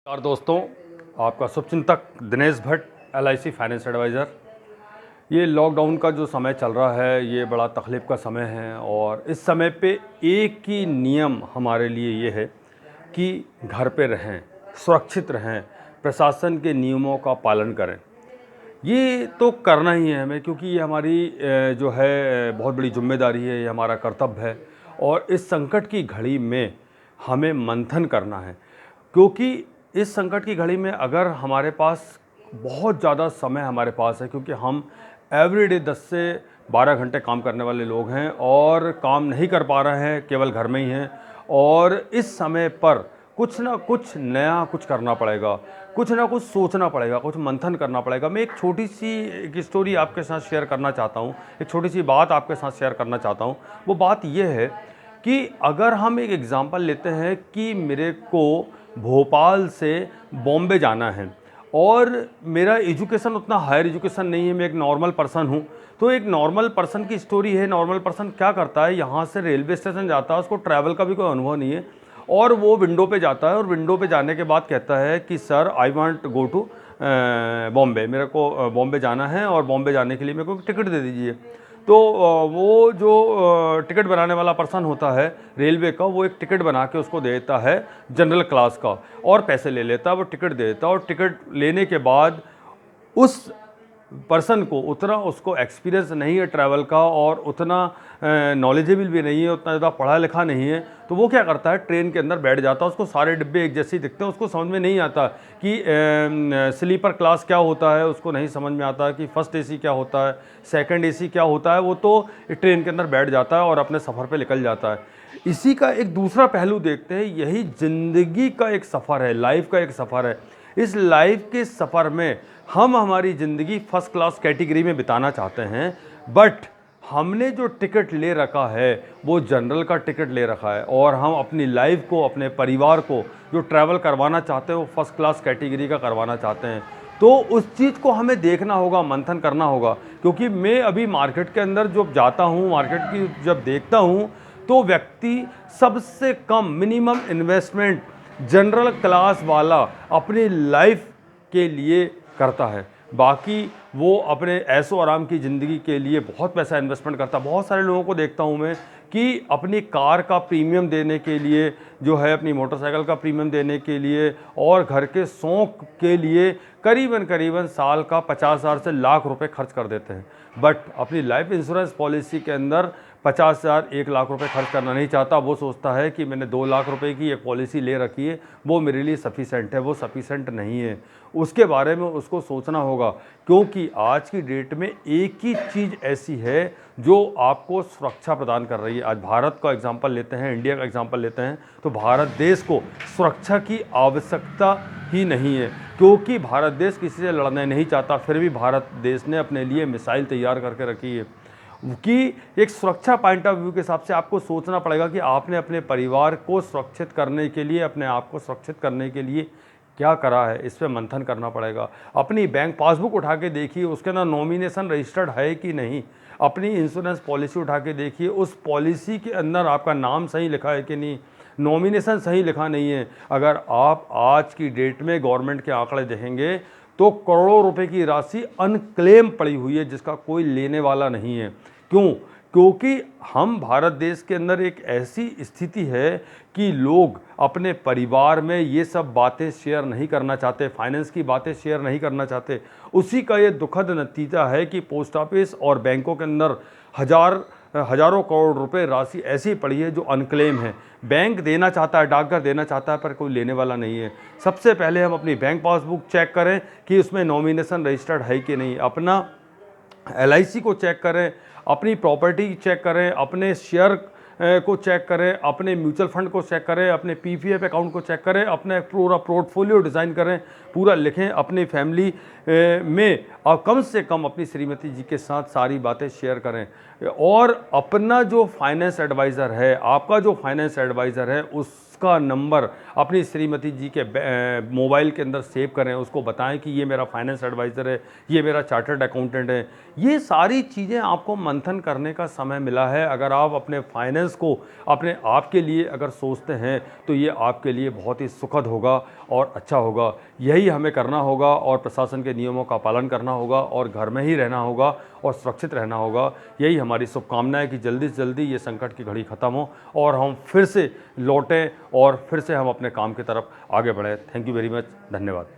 नमस्कार दोस्तों, आपका शुभचिंतक Dinesh Bhatt LIC finance advisor. ये लॉकडाउन का जो समय चल रहा है ये बड़ा तकलीफ़ का समय है और इस समय पे एक ही नियम हमारे लिए ये है कि घर पे रहें, सुरक्षित रहें, प्रशासन के नियमों का पालन करें। ये तो करना ही है हमें, क्योंकि ये हमारी जो है बहुत बड़ी जिम्मेदारी है, ये हमारा कर्तव्य है और इस संकट की घड़ी में हमें मंथन करना है। क्योंकि इस संकट की घड़ी में अगर हमारे पास बहुत ज़्यादा समय हमारे पास है, क्योंकि हम एवरीडे 10 से 12 घंटे काम करने वाले लोग हैं और काम नहीं कर पा रहे हैं, केवल घर में ही हैं और इस समय पर कुछ ना कुछ नया कुछ करना पड़ेगा, कुछ ना कुछ सोचना पड़ेगा, कुछ मंथन करना पड़ेगा। मैं एक छोटी सी एक स्टोरी आपके साथ शेयर करना चाहता हूँ, एक छोटी सी बात आपके साथ शेयर करना चाहता हूँ। वो बात ये है कि अगर हम एक एग्ज़ाम्पल लेते हैं कि मेरे को भोपाल से बॉम्बे जाना है और मेरा एजुकेशन उतना हायर एजुकेशन नहीं है, मैं एक नॉर्मल पर्सन हूँ। तो एक नॉर्मल पर्सन की स्टोरी है। नॉर्मल पर्सन क्या करता है, यहाँ से रेलवे स्टेशन जाता है, उसको ट्रैवल का भी कोई अनुभव नहीं है और वो विंडो पे जाता है और विंडो पे जाने के बाद कहता है कि sir I want go to Bombay, मेरे को बॉम्बे जाना है और बॉम्बे जाने के लिए मेरे को टिकट दे दीजिए। तो वो जो टिकट बनाने वाला पर्सन होता है रेलवे का, वो एक टिकट बना के उसको देता है जनरल क्लास का और पैसे ले लेता है, वो टिकट दे देता है और टिकट लेने के बाद उस पर्सन को उतना उसको एक्सपीरियंस नहीं है ट्रैवल का और उतना नॉलेजेबल भी नहीं है, उतना ज़्यादा पढ़ा लिखा नहीं है। तो वो क्या करता है, ट्रेन के अंदर बैठ जाता है। उसको सारे डिब्बे एक जैसे ही दिखते हैं, उसको समझ में नहीं आता कि स्लीपर क्लास क्या होता है, उसको नहीं समझ में आता कि फर्स्ट AC क्या होता है, सेकंड AC क्या होता है। वो तो ट्रेन के अंदर बैठ जाता है और अपने सफ़र पर निकल जाता है। इसी का एक दूसरा पहलू देखते हैं, यही ज़िंदगी का एक सफ़र है, लाइफ का एक सफ़र है। इस लाइफ के सफ़र में हम हमारी ज़िंदगी फर्स्ट क्लास कैटेगरी में बिताना चाहते हैं, बट हमने जो टिकट ले रखा है वो जनरल का टिकट ले रखा है और हम अपनी लाइफ को, अपने परिवार को जो ट्रैवल करवाना चाहते हैं वो फर्स्ट क्लास कैटेगरी का करवाना चाहते हैं। तो उस चीज़ को हमें देखना होगा, मंथन करना होगा। क्योंकि मैं अभी मार्केट के अंदर जब जाता हूँ, मार्केट की जब देखता हूँ, तो व्यक्ति सबसे कम मिनिमम इन्वेस्टमेंट जनरल क्लास वाला अपनी लाइफ के लिए करता है। बाकी वो अपने ऐशो आराम की ज़िंदगी के लिए बहुत पैसा इन्वेस्टमेंट करता है। बहुत सारे लोगों को देखता हूँ मैं कि अपनी कार का प्रीमियम देने के लिए, जो है अपनी मोटरसाइकिल का प्रीमियम देने के लिए और घर के शौक़ के लिए करीबन साल का 50,000 से लाख रुपए खर्च कर देते हैं। बट अपनी लाइफ इंश्योरेंस पॉलिसी के अंदर 50,000 1 लाख रुपए खर्च करना नहीं चाहता। वो सोचता है कि मैंने 2 लाख रुपए की एक पॉलिसी ले रखी है, वो मेरे लिए सफिशेंट है। वो सफिशेंट नहीं है, उसके बारे में उसको सोचना होगा। क्योंकि आज की डेट में एक ही चीज़ ऐसी है जो आपको सुरक्षा प्रदान कर रही है। आज भारत का एग्जांपल लेते हैं, इंडिया का एग्जांपल लेते हैं, तो भारत देश को सुरक्षा की आवश्यकता ही नहीं है, क्योंकि भारत देश किसी से लड़ना नहीं चाहता। फिर भी भारत देश ने अपने लिए मिसाइल तैयार करके रखी है कि एक सुरक्षा पॉइंट ऑफ व्यू के हिसाब से आपको सोचना पड़ेगा कि आपने अपने परिवार को सुरक्षित करने के लिए, अपने आप को सुरक्षित करने के लिए क्या करा है, इस पे मंथन करना पड़ेगा। अपनी बैंक पासबुक उठा के देखिए, उसके अंदर नॉमिनेशन रजिस्टर्ड है कि नहीं। अपनी इंश्योरेंस पॉलिसी उठा के देखिए, उस पॉलिसी के अंदर आपका नाम सही लिखा है कि नहीं, नॉमिनेशन सही लिखा नहीं है। अगर आप आज की डेट में गवर्नमेंट के आंकड़े देखेंगे तो करोड़ों रुपए की राशि अनक्लेम पड़ी हुई है, जिसका कोई लेने वाला नहीं है। क्यों? क्योंकि हम भारत देश के अंदर एक ऐसी स्थिति है कि लोग अपने परिवार में ये सब बातें शेयर नहीं करना चाहते, फाइनेंस की बातें शेयर नहीं करना चाहते। उसी का ये दुखद नतीजा है कि पोस्ट ऑफिस और बैंकों के अंदर हजारों करोड़ रुपए राशि ऐसी पड़ी है जो अनक्लेम है। बैंक देना चाहता है, डाकघर देना चाहता है, पर कोई लेने वाला नहीं है। सबसे पहले हम अपनी बैंक पासबुक चेक करें कि उसमें नॉमिनेशन रजिस्टर्ड है कि नहीं, अपना LIC को चेक करें, अपनी प्रॉपर्टी चेक करें, अपने शेयर को चेक करें, अपने म्यूचुअल फंड को चेक करें, अपने PPF अकाउंट को चेक करें, अपने पूरा पोर्टफोलियो डिज़ाइन करें, पूरा लिखें। अपनी फैमिली में कम से कम अपनी श्रीमती जी के साथ सारी बातें शेयर करें और अपना जो फाइनेंस एडवाइज़र है, आपका जो फाइनेंस एडवाइज़र है, उसका नंबर अपनी श्रीमती जी के मोबाइल के अंदर सेव करें, उसको बताएं कि ये मेरा फाइनेंस एडवाइज़र है, ये मेरा चार्टर्ड अकाउंटेंट है। ये सारी चीज़ें आपको मंथन करने का समय मिला है। अगर आप अपने फाइनेंस को अपने आप के लिए अगर सोचते हैं तो ये आपके लिए बहुत ही सुखद होगा और अच्छा होगा। यही हमें करना होगा और प्रशासन के नियमों का पालन करना होगा और घर में ही रहना होगा और सुरक्षित रहना होगा। यही हमारी शुभकामना है कि जल्दी से जल्दी ये संकट की घड़ी ख़त्म हो और हम फिर से लौटें और फिर से हम अपने काम की तरफ आगे बढ़ें। Thank you very much. धन्यवाद।